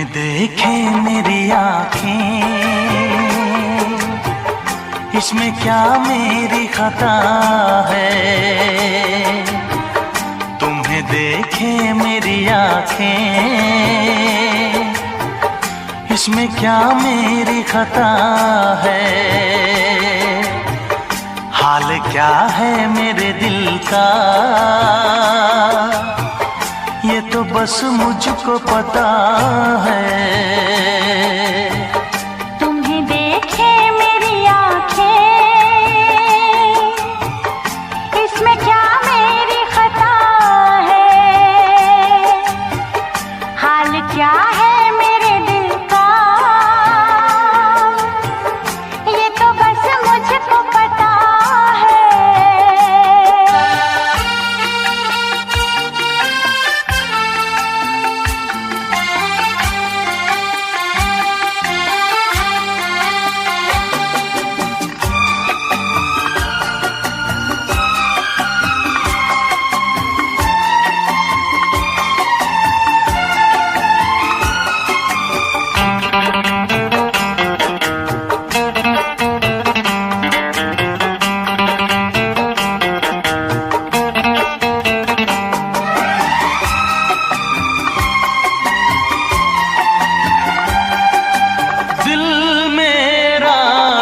देखे मेरी आँखें, इसमें क्या मेरी खता है। तुम्हें देखे मेरी आँखें, इसमें क्या मेरी खता है। हाल क्या है मेरे दिल का, ये तो बस मुझको पता है। तुम्हें देखे मेरी आँखें, इसमें क्या मेरी खता है। हाल क्या है मेरे दिल का, ये तो बस मुझको पता है।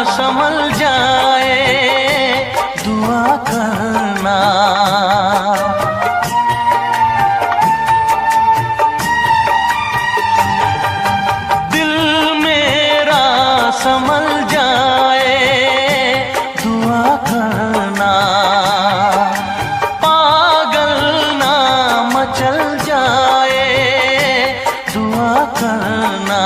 संभल जाए दुआ करना, दिल मेरा संभल जाए दुआ करना। पागल ना मचल जाए दुआ करना।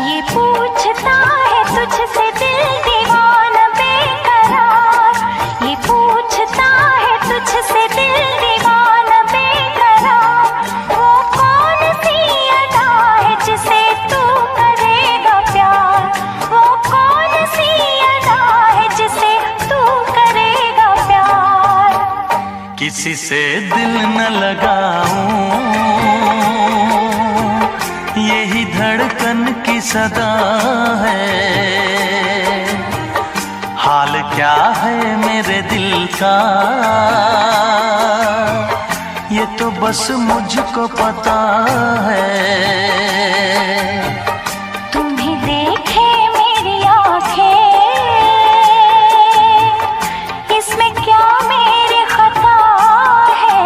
ये पूछता है तुझसे दिल दीवाना बेकरार, ये पूछता है तुझसे दिल दीवाना बेकरार। वो कौन सी अदा है जिसे तू करेगा प्यार, वो कौन सी अदा है जिसे तू करेगा प्यार। किसी से दिल न लगाऊं, यही धड़कन की सदा है। हाल क्या है मेरे दिल का, ये तो बस मुझको पता है। तुम्हें देखे मेरी आँखें, इसमें क्या मेरी खता है।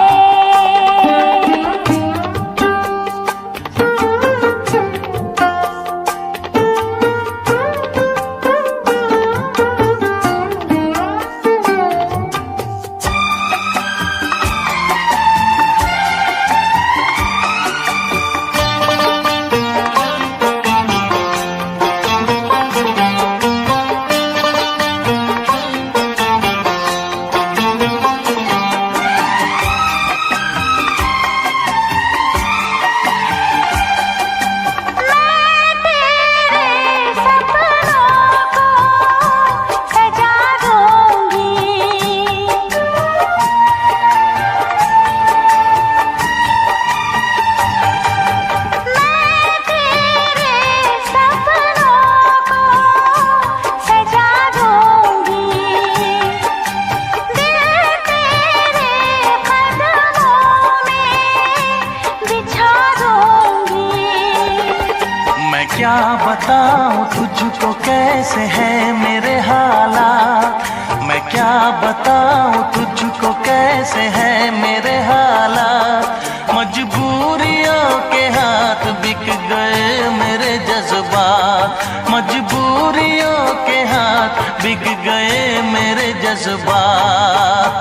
क्या बताऊं तुझको कैसे है मेरे हालात, मैं क्या बताऊं तुझको कैसे है मेरे हालात। मजबूरियों के हाथ बिक गए मेरे जज्बात, मजबूरियों के हाथ बिक गए मेरे जज्बात।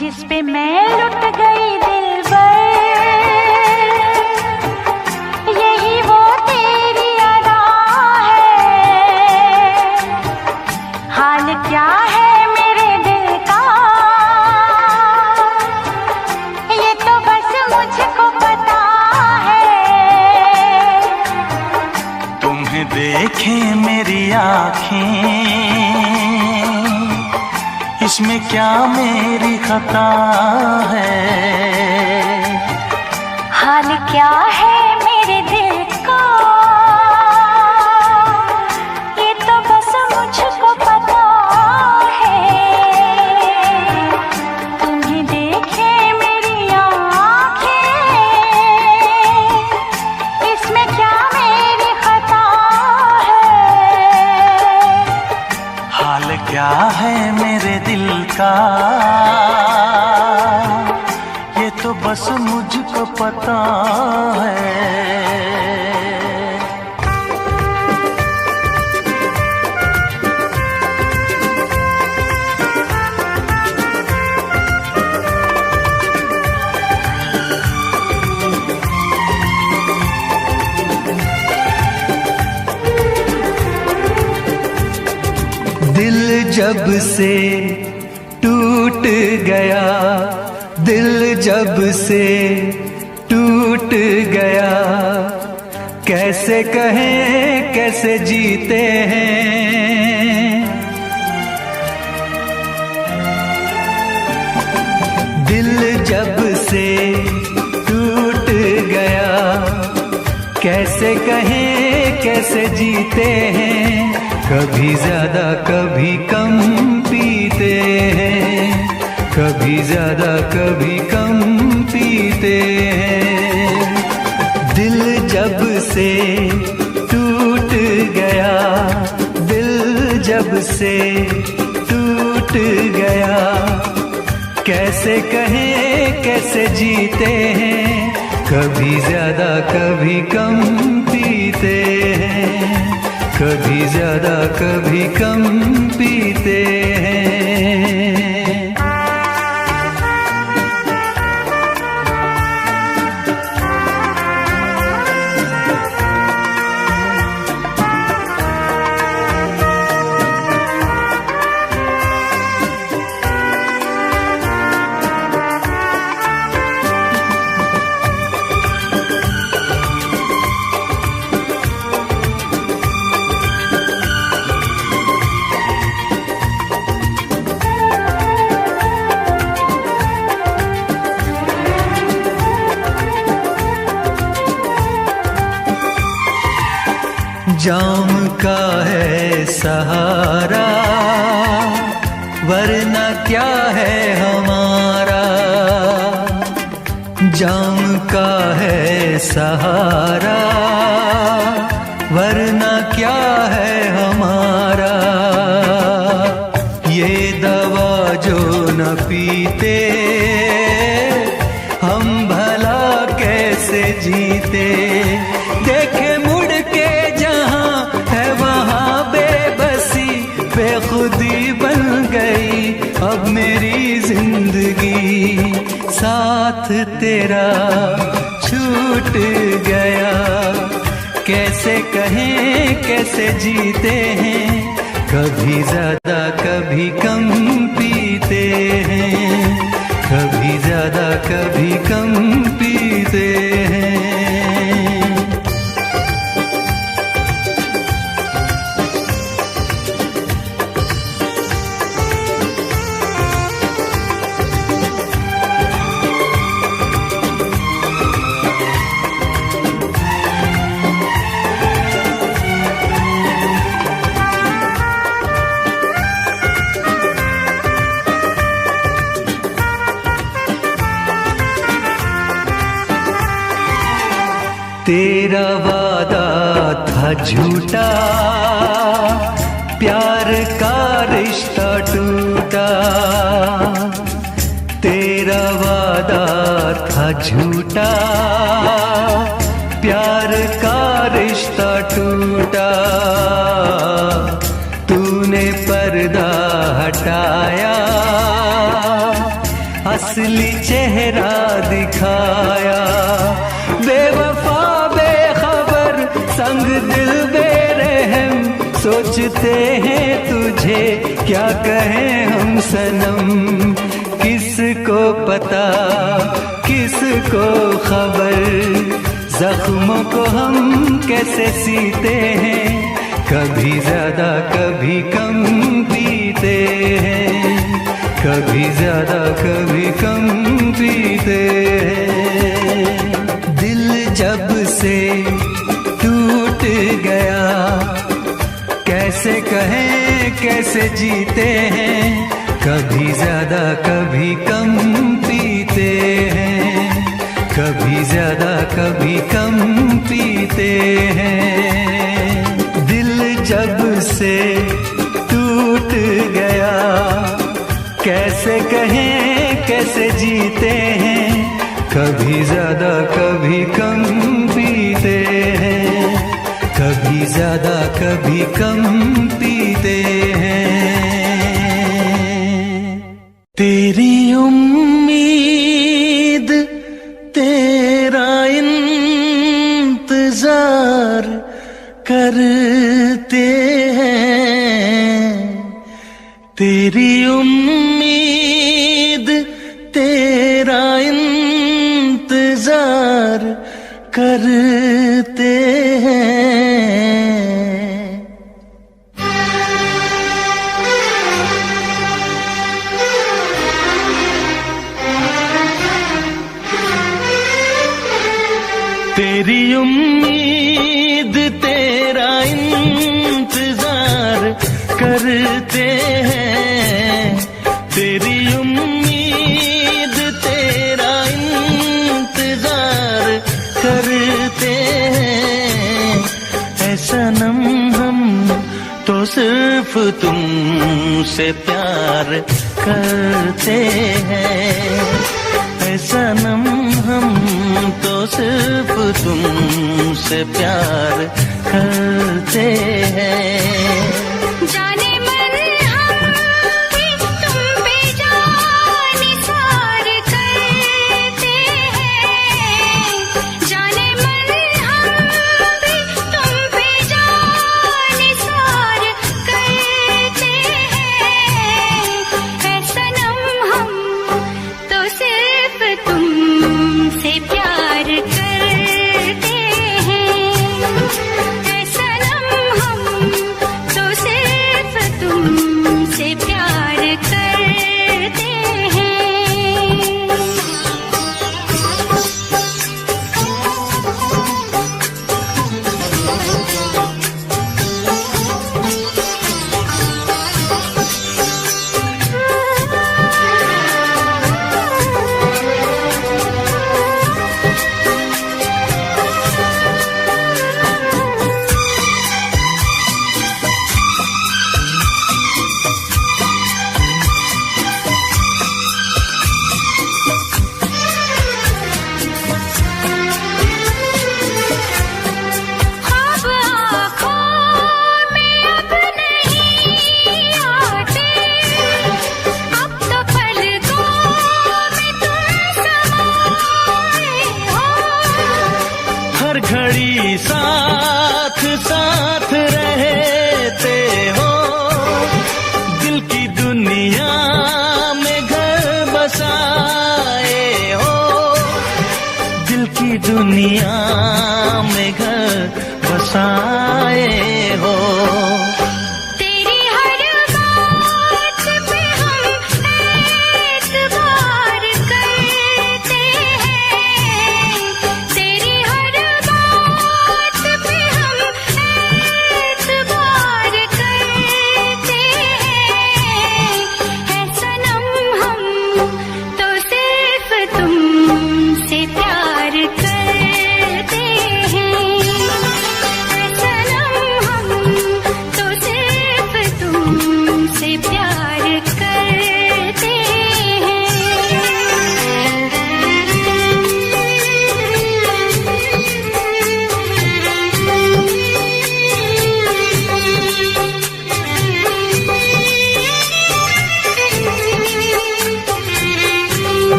जिस पे मैं लुट गई दिलबर, यही वो तेरी अदा है। हाल क्या है मेरे दिल का, ये तो बस मुझको पता है। तुम्हें देखे मेरी आँखें, इसमें क्या मेरी खता है। हाल क्या है मेरे दिल का, ये तो बस मुझको पता है। तुम्हें देखे मेरी आँखें, इसमें क्या मेरी खता है। हाल क्या है मेरे दिल का, ये तो बस मुझको पता है। दिल जब से टूट गया, दिल जब से टूट गया, कैसे कहें कैसे जीते हैं। दिल जब से टूट गया, कैसे कहें कैसे जीते हैं। कभी ज्यादा कभी कम पीते हैं, कभी ज्यादा कभी कम पीते हैं। दिल जब से टूट गया, दिल जब से टूट गया, कैसे कहें कैसे जीते हैं। कभी ज्यादा कभी कम पीते हैं, कभी ज्यादा कभी कम पीते हैं। जाम का है सहारा, वरना क्या है हमारा। जाम का है सहारा, वरना क्या है हमारा। ये दवा जो न पीते, हम भला कैसे जीते। देखे मुड़ के जहां है वहां बेबसी, बेखुदी बन गई अब मेरी जिंदगी। साथ तेरा छूट गया, कैसे कहें कैसे जीते हैं। कभी ज्यादा कभी कम पीते हैं, कभी ज्यादा कभी कम पीते हैं। तेरा वादा था झूठा, प्यार का रिश्ता टूटा। झूठा, प्यार का रिश्ता टूटा, तूने पर्दा हटाया, असली चेहरा दिखाया। बेवफा बेखबर संग दिल बेरहम, सोचते हैं तुझे क्या कहें हम सनम। किसको पता किसको खबर, जख्मों को हम कैसे सीते हैं, कभी ज्यादा कभी कम पीते हैं, कभी ज्यादा कभी कम पीते हैं। दिल जब से टूट गया, कैसे कहें कैसे जीते हैं, कभी ज्यादा कभी कम पीते हैं, कभी ज्यादा कभी कम पीते हैं। दिल जब से टूट गया, कैसे कहें कैसे जीते हैं, कभी ज्यादा कभी कम पीते हैं, कभी ज्यादा कभी कम पीते हैं। तेरी उम्मीद तेरा इंतजार करते हैं, तेरी उम्मीद तेरा इंतजार करते हैं। तेरी उम्मीद तेरा इंतजार करते हैं, तेरी उम्मीद तेरा इंतजार करते हैं। ऐ सनम हम तो सिर्फ तुमसे प्यार करते हैं, ऐ सनम हम तो सिर्फ तुमसे प्यार करते हैं। जाने मन हम भी तुम पे जान निसार करते हैं, जाने मन हम भी तुम पे जान निसार करते हैं। ऐ सनम हम तो सिर्फ तुमसे प्यार करते हैं, ऐ सनम हम तो सिर्फ तुमसे प्यार करते हैं। ख्वाब आँखों में अब नहीं आते, अब तो पलकों में तुम समाए हो। हर घड़ी साथ साथ रहते हो, दिल की दुनिया में घर बसाए हो, दिल की दुनिया में घर बसाए हो। तेरी हर बात पे हम एतबार करते हैं, तेरी हर बात पे हम एतबार करते हैं। ऐ सनम हम तो सिर्फ तुमसे प्यार करते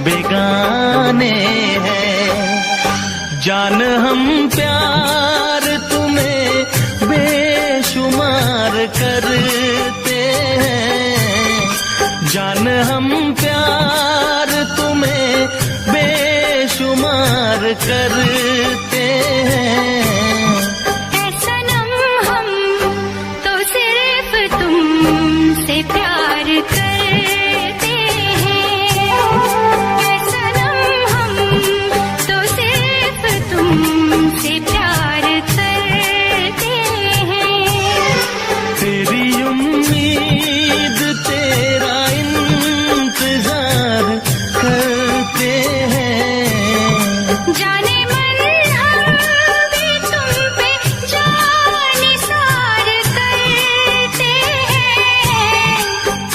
बेगाने हैं। जान हम प्यार तुम्हें बेशुमार करते हैं, जान हम प्यार तुम्हें बेशुमार करते हैं। ऐ सनम हम तो सिर्फ तुमसे प्यार करते हैं, ऐ सनम हम तो सिर्फ तुमसे प्यार करते हैं। तेरी उम्मीद तेरा इंतजार करते हैं, जाने मन हम भी तुम पे जाने सार करते हैं।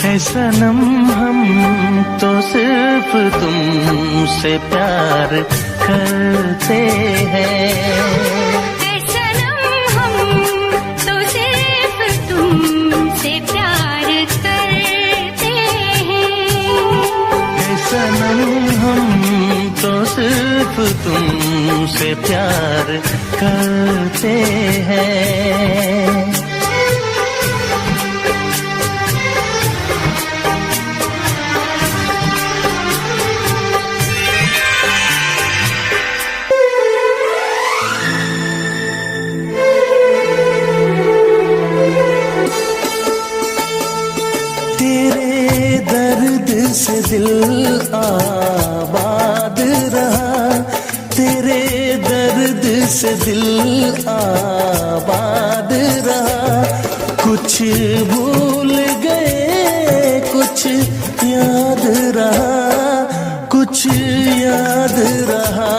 ऐ सनम हम तो सिर्फ तुमसे प्यार करते हैं। ऐ सनम हम तो सिर्फ तुमसे प्यार करते हैं। ऐ सनम हम तो सिर्फ तुमसे प्यार करते हैं। तेरे दर्द से दिल आबाद रहा, तेरे दर्द से दिल आबाद रहा। कुछ भूल गए कुछ याद रहा, कुछ याद रहा।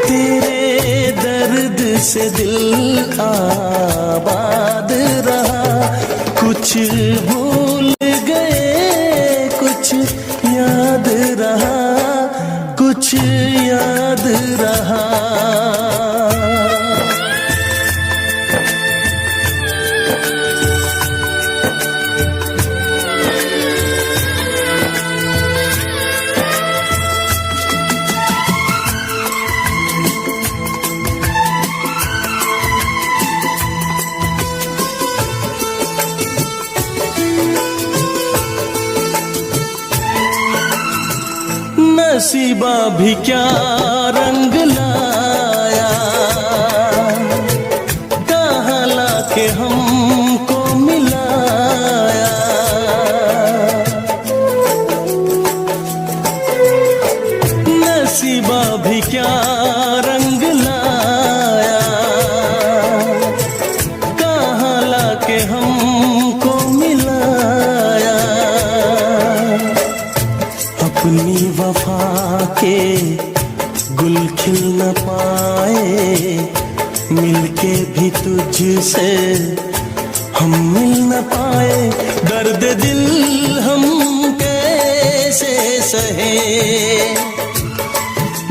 तेरे दर्द से दिल आबाद रहा, कुछ भूल गए कुछ याद रहा, कुछ याद रहा। नसीबा भी क्या रंग लाया, कहाँ लाके हमको मिलाया। नसीबा भी क्या रंग लाया, कहाँ लाके हमको मिलाया। अपनी वफा के गुल खिल न पाए, मिलके भी तुझसे हम मिल न पाए। दर्द दिल हम कैसे सहे,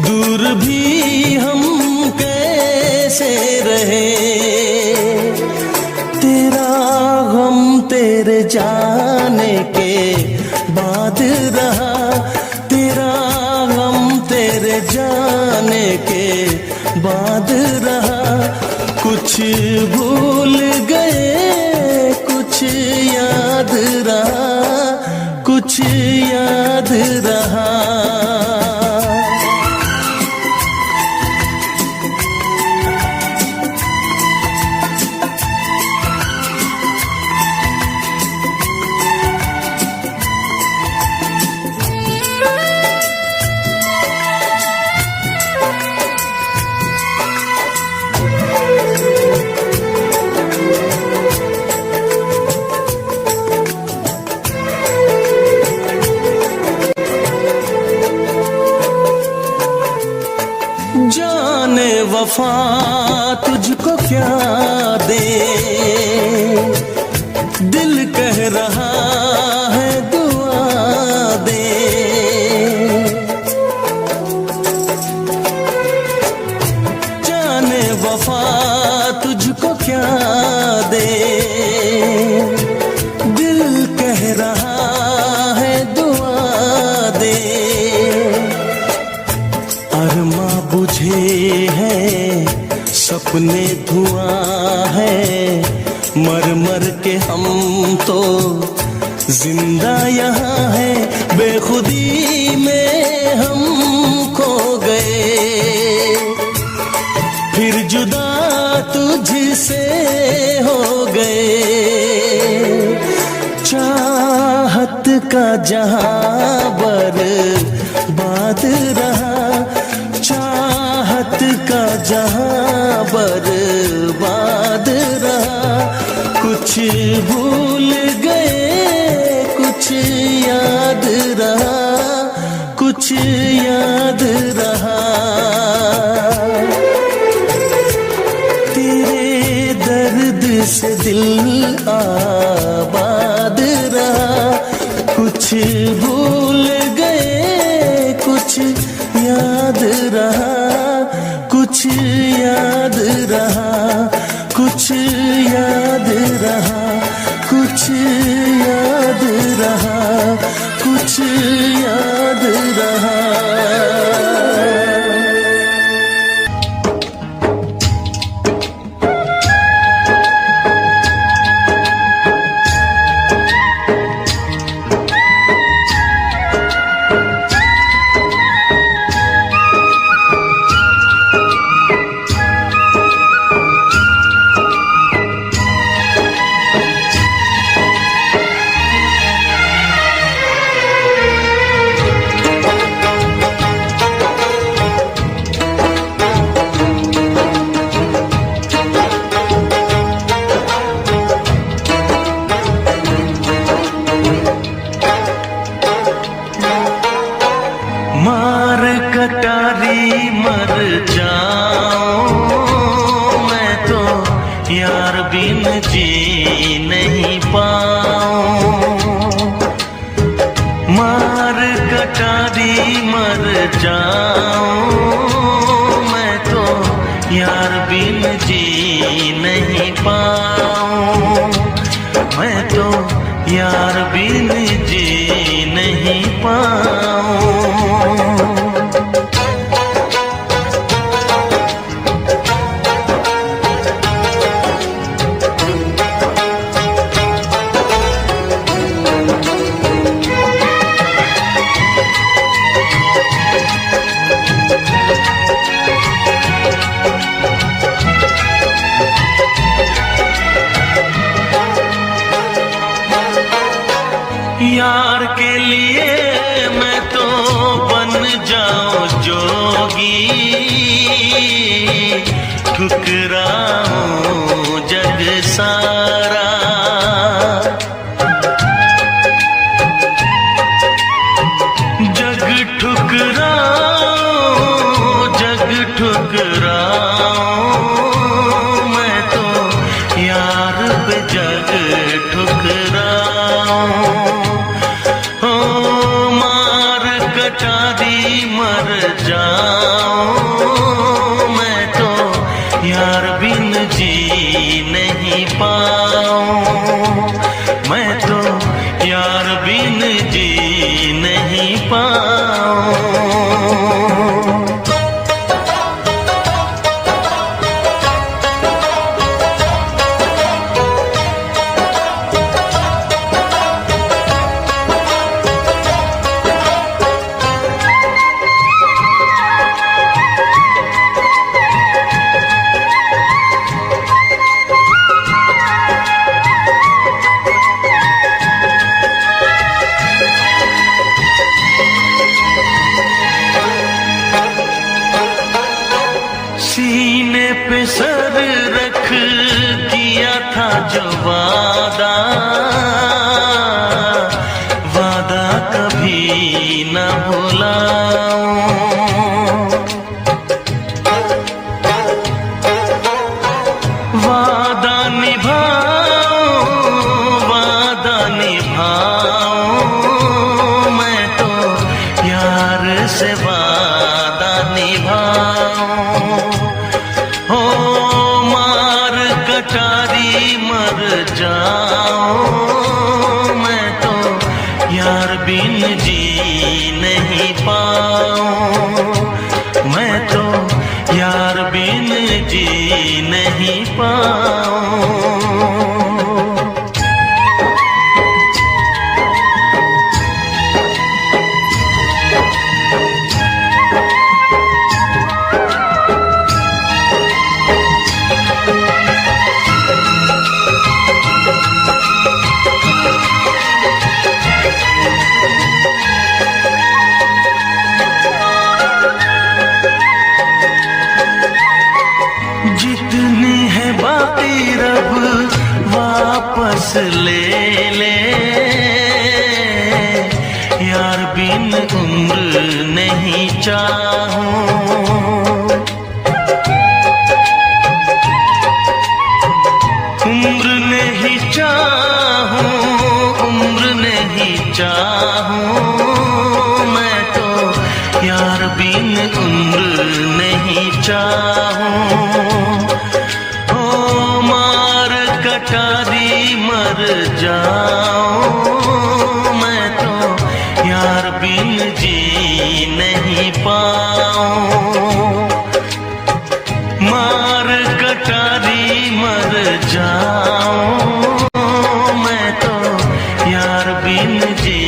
दूर भी हम कैसे रहे। तेरा गम तेरे जाने के बाद रहा, तेरा गम तेरे जाने के बाद रहा। कुछ भूल गए कुछ याद रहा, कुछ याद रहा। जाने वफा तुझको क्या दे, दिल कह रहा है दुआ दे। जाने वफा तुझको क्या दे, दिल कह रहा है अरमा बुझे हैं सपने धुआं है, मर मर के हम तो जिंदा यहाँ है, बेखुदी में हम खो गए, फिर जुदा तुझसे हो गए। चाहत का जहां बर्बाद रहा, चाहत का जहां बर्बाद रहा, कुछ भूल गए कुछ याद रहा, कुछ याद रहा। तेरे दर्द से दिल आबाद रहा, कुछ भूल गए कुछ याद रहा, कुछ याद रहा, कुछ याद रहा, कुछ याद रहा, कुछ याद रहा। मार कटारी मर जाऊं मैं तो यार बिन जी नहीं पाऊं, मार कटारी मर जाऊं मैं तो यार बिन जी नहीं पाऊं, मैं तो यार बिन जी नहीं पाऊं। यार के लिए मैं तो बन जाऊं जोगी, ठुकराऊं जग सारा, जग ठुकराऊं जग ठुकराऊं मैं तो यार पे जग ठुकराऊं। कटारी मर जाऊं मैं तो यार बिन जी नहीं पाऊं, मैं तो यार बिन जी नहीं पाऊं। सीने पे सर रख किया था जो वादा, वादा कभी न भुलाऊं, वादा निभाऊं वादा निभाऊं मैं तो यार से वादा निभाऊं। हो मार कटारी मर जाऊं मैं तो यार बिन जी नहीं पाऊं, सांस ले ले, यार बिन उम्र नहीं चाहूं। उम्र नहीं चाहूं, उम्र नहीं चाहूं, मैं तो यार बिन उम्र नहीं चाहूं। ओ मार कटारी मर जाऊं, मैं तो यार बिन जी नहीं पाऊं। मार कटारी मर जाऊं, मैं तो यार बिन जी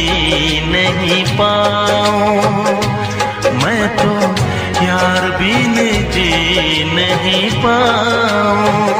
नहीं पाऊं। मैं तो यार बिन जी नहीं पाऊं।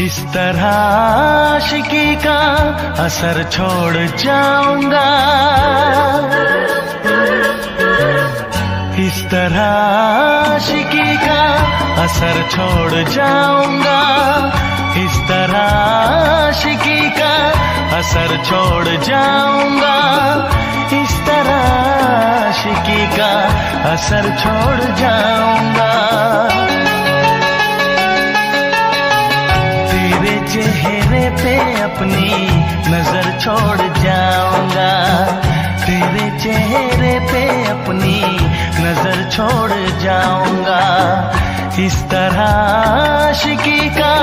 इस तरह आशिकी का असर छोड़ जाऊंगा, इस तरह आशिकी का असर छोड़ जाऊंगा, इस तरह आशिकी का असर छोड़ जाऊंगा, इस तरह आशिकी का असर छोड़ जाऊंगा। तेरे चेहरे पे अपनी नजर छोड़ जाऊंगा, तेरे चेहरे पे अपनी नजर छोड़ जाऊंगा। इस तरह आशिकी का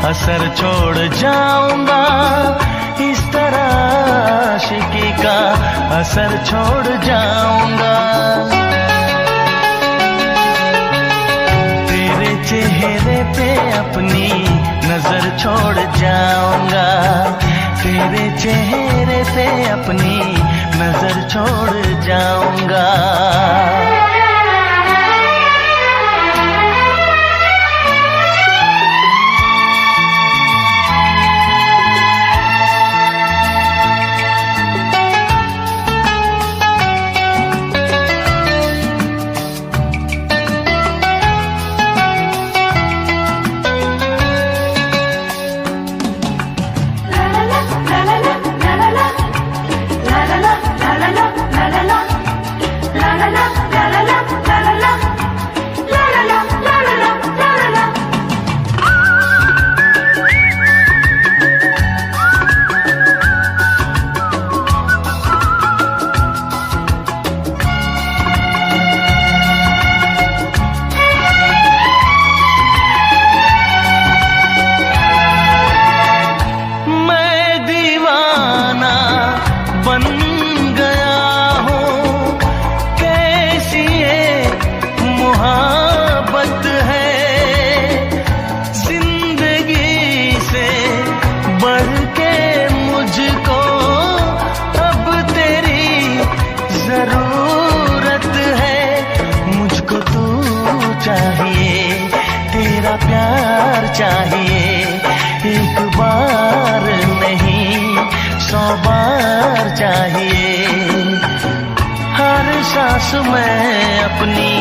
असर छोड़ जाऊंगा, इस तरह आशिकी का असर छोड़ जाऊंगा। तेरे चेहरे पे अपनी नजर छोड़ जाऊंगा, तेरे चेहरे पे अपनी नजर छोड़ जाऊंगा। चाहिए, तेरा प्यार चाहिए, सांस मैं अपनी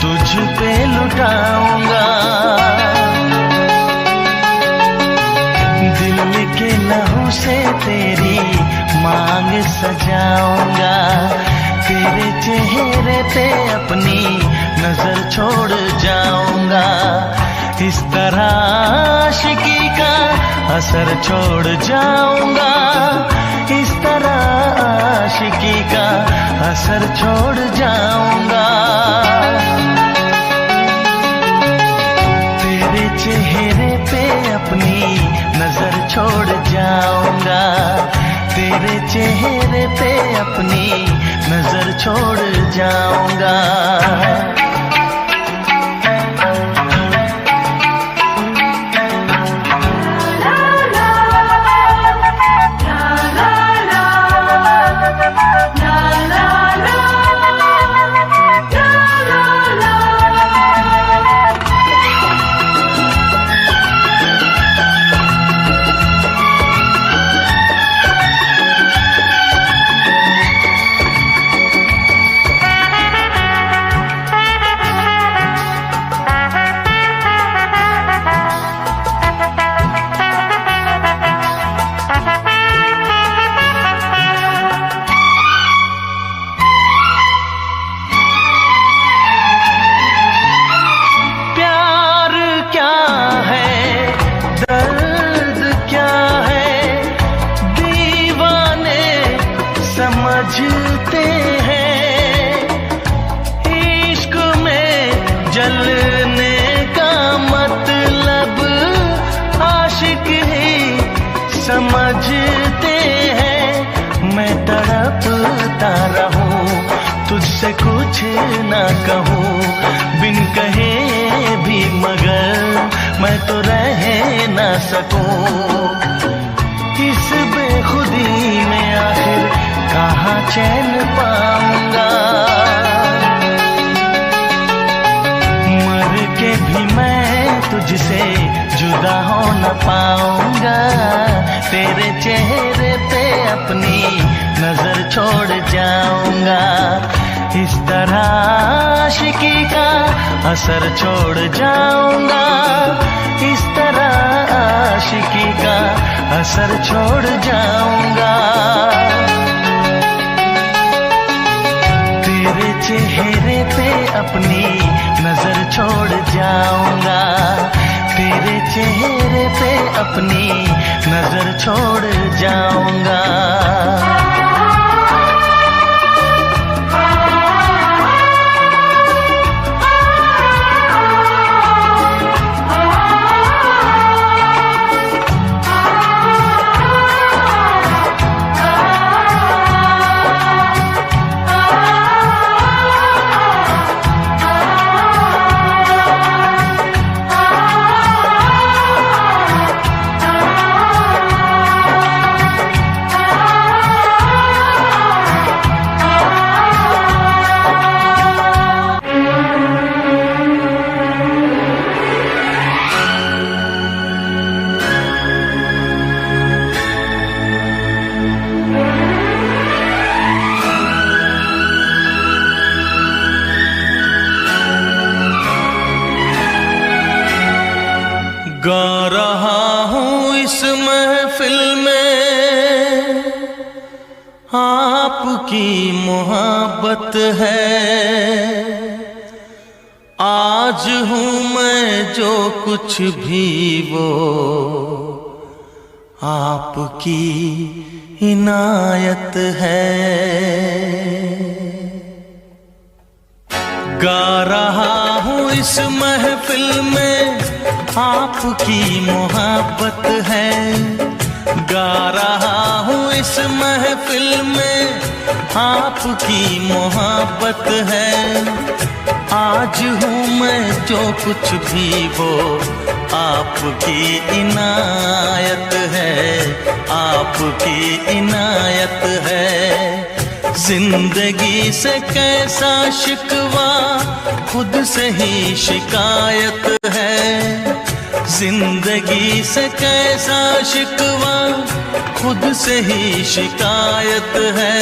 तुझ पे लुटाऊंगा, दिल के लहू से तेरी मांग सजाऊंगा, तेरे चेहरे पे अपनी नजर छोड़ जाऊंगा, इस तरह आशिकी का असर छोड़ जाऊंगा, इस तरह आशिकी का असर छोड़ जाऊंगा, तेरे चेहरे पे अपनी नजर छोड़ जाऊंगा, तेरे चेहरे पे अपनी नजर छोड़ जाऊंगा। समझते हैं इश्क में जलने का मतलब आशिक ही समझते हैं, मैं तड़पता रहूं तुझसे कुछ ना कहूं, बिन कहे भी मगर मैं तो रह ना सकूं, इस बेखुदी में आखिर कहाँ चैन पाऊंगा, मर के भी मैं तुझसे जुदा हो न पाऊंगा, तेरे चेहरे पे अपनी नजर छोड़ जाऊंगा, इस तरह आशिकी का असर छोड़ जाऊंगा, इस तरह आशिकी का असर छोड़ जाऊंगा, तेरे चेहरे पे अपनी नजर छोड़ जाऊंगा, तेरे चेहरे पे अपनी नजर छोड़ जाऊंगा। गा रहा हूँ इस महफिल में आपकी मोहब्बत है, आज हूँ मैं जो कुछ भी वो आपकी इनायत है, गा रहा हूँ इस महफिल में आपकी मोहब्बत है, गा रहा हूँ इस महफिल में आपकी मोहब्बत है, आज हूँ मैं जो कुछ भी वो आपकी इनायत है, आपकी इनायत है, जिंदगी से कैसा शिकवा खुद से ही शिकायत है, जिंदगी से कैसा शिकवा खुद से ही शिकायत है,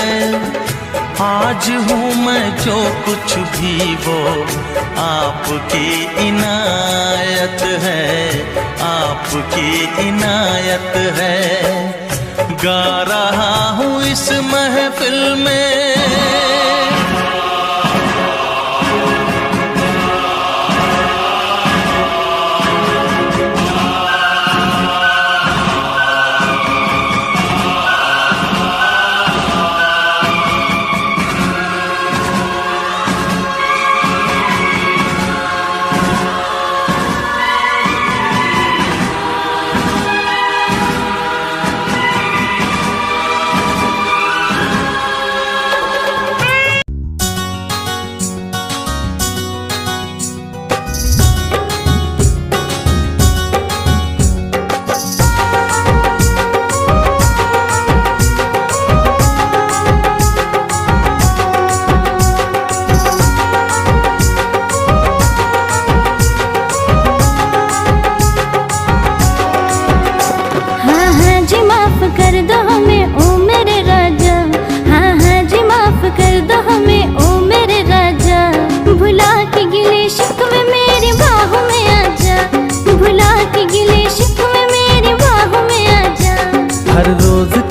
आज हूँ मैं जो कुछ भी वो आपकी इनायत है, आपकी इनायत है। गा रहा हूँ इस महफिल में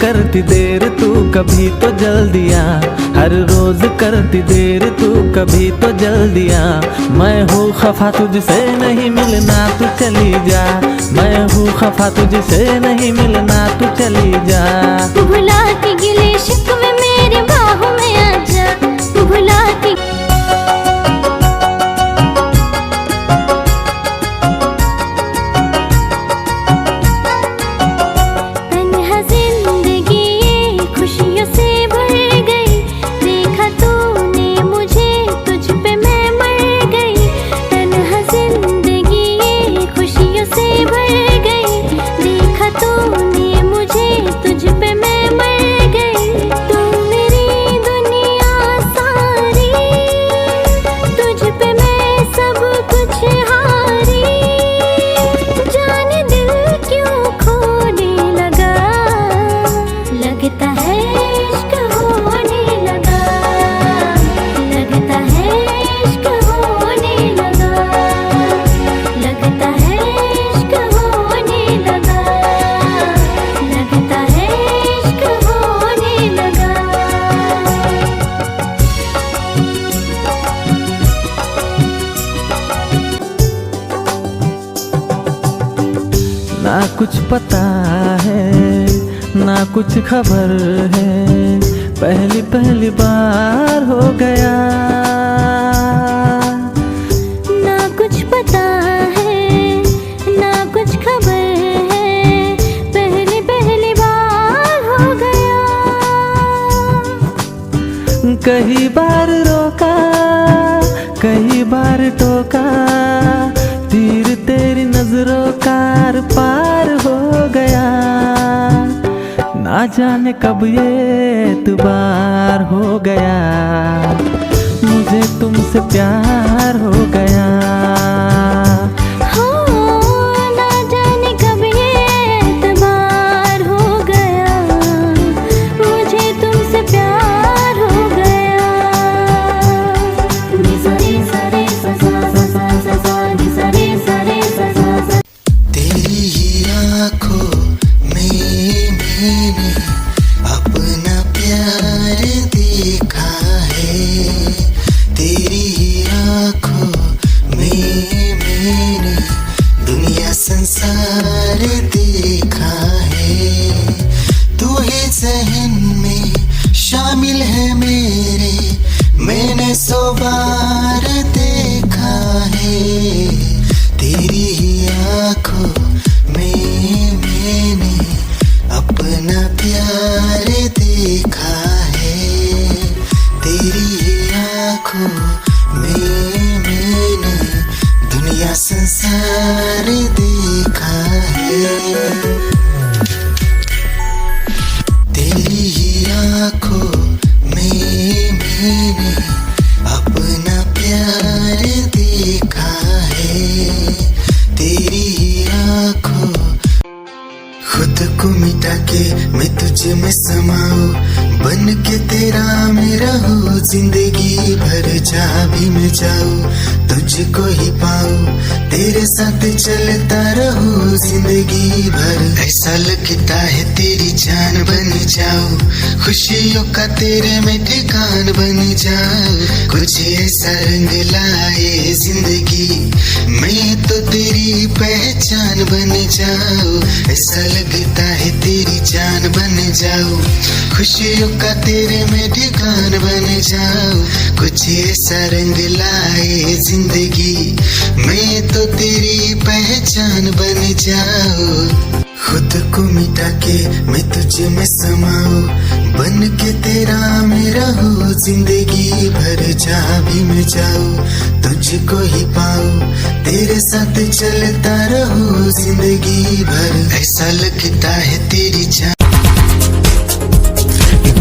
करती देर तू कभी तो जल्दी आ, हर रोज करती देर तू कभी तो जल्दी आ। मैं हूँ खफा तुझसे नहीं मिलना तू चली जा, मैं हूँ खफा तुझसे नहीं मिलना तू चली जा। भुला के गिले शिकवे मेरी बाहों में आजा, भुला के ना कुछ पता है ना कुछ खबर है, पहली पहली बार हो गया। ना कुछ पता है ना कुछ खबर है, पहली पहली बार हो गया। कई बार रोका कई बार टोका, तीर तेरी नजरों का पार हो गया। ना जाने कब ये एतबार हो गया, मुझे तुमसे प्यार हो गया। ना जाने कब ये एतबार हो गया, मुझे तुमसे प्यार हो गया। सरे सरे ससा ससा ससा सरे सरे ससा। तेरी ही आँखों में मैंने अपना प्यार देखा है, तेरी ही आँखों में मैंने दुनिया संसार देखा है। तू ही ज़हन में शामिल है मेरे, मैंने 100 बार देखा है। तेरी ही आँखों में मैंने अपना प्यार देखा है, तेरी ही आँखों में मैंने दुनिया संसार देखा है। तेरी ही आँखों में मैंने अपना प्यार देखा है, तेरी ही आँखों। खुद को मिटा के मैं तुझे में समाऊं, बन के तेरा मैं रहूं जिंदगी भर, जहाँ भी मैं जाऊं तुझको ही पाऊं, तेरे साथ चलता रहूं जिंदगी भर। ऐसा लगता है तेरी जान बन जाऊं, खुशियों का तेरे में ठिकान बन जाऊं, कुछ ऐसा रंग लाए जिंदगी, मैं तो तेरी पहचान बन जाऊं। ऐसा लगता है तेरी जान बन जाऊं, खुशियों का तेरे में ठिकान बन जाऊं, कुछ ऐसा रंग लाए जिंदगी, मैं तो तेरी पहचान बन जाऊं। खुद को मिटा के मैं तुझ में समाऊं, बन के तेरा मैं रहूं जिंदगी भर, जहाँ भी मैं जाऊं तुझको ही पाऊं, तेरे साथ चलता रहूं जिंदगी भर। ऐसा लगता है तेरी जान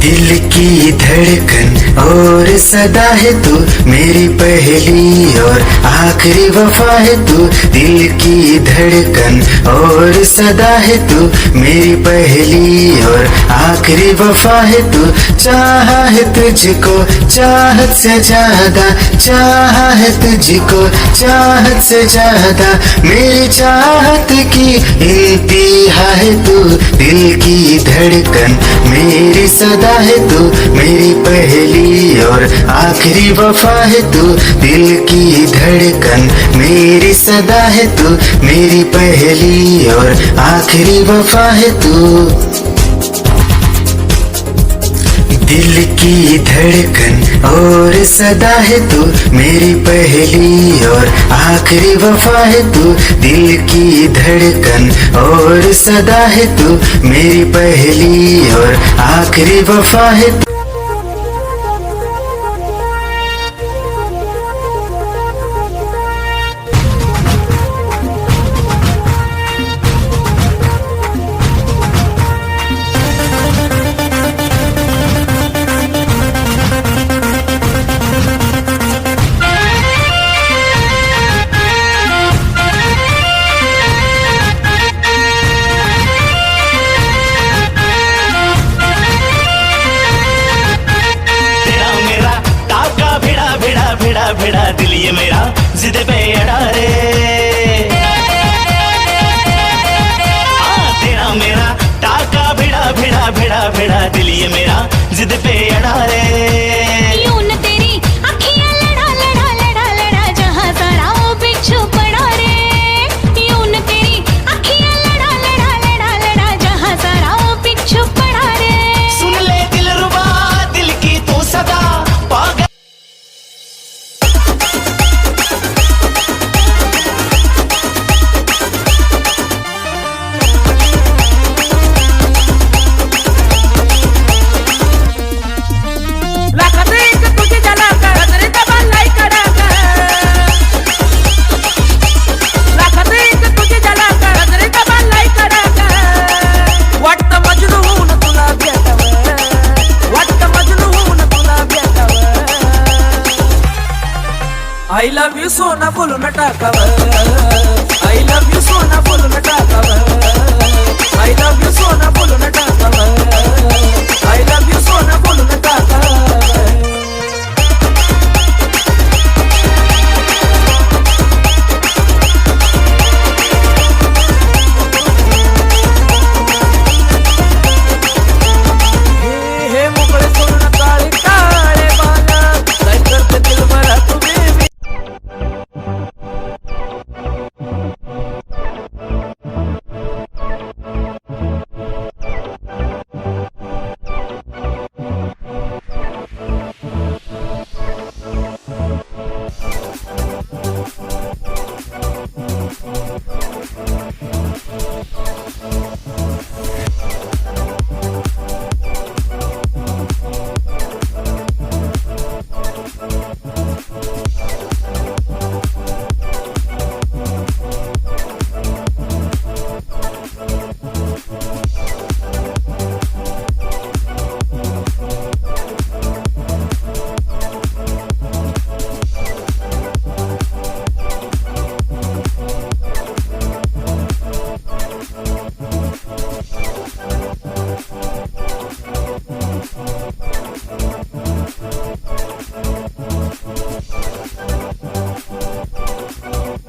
दिल की धड़कन और सदा है तू, मेरी पहली और आखिरी वफा है तू। दिल की धड़कन और सदा है तू, मेरी पहली और आखिरी वफा है तू। चाहा है तुझको चाहत से ज्यादा, चाहा है तुझको चाहत से ज्यादा, मेरी चाहत की इंतहा है तू। दिल की धड़कन मेरी सदा है तू, मेरी पहली और आखिरी वफा है तू। दिल की धड़कन मेरी सदा है तू, मेरी पहली और आखिरी वफा है तू। दिल की धड़कन और सदा है तू, मेरी पहली और आखिरी वफा है तू। दिल की धड़कन और सदा है तू, मेरी पहली और आखिरी वफा है तू। भिड़ा दिल ये मेरा जिद पे अड़ा रे, तेरा मेरा टाका भिड़ा भिड़ा भिड़ा भिड़ा दिल ये मेरा जिद पे अड़ा रे। यूं न तेरी अखियां लड़ा लड़ा लड़ा लड़ा, जहां सारा वो बिच्छू पड़ा रे। यूं न तेरी अखियां लड़ा लड़ा लड़ा लड़ा, जहां सारा वो बिच्छू पड़ा रे। सुन ले दिलरुबा दिल की तू सदा पागल। I love you सोना बोलून टाकावं, I love you सोना बोलून टाकावं, I love you सोना बोलून टाकावं, I love you सोना बोलून टाकावं।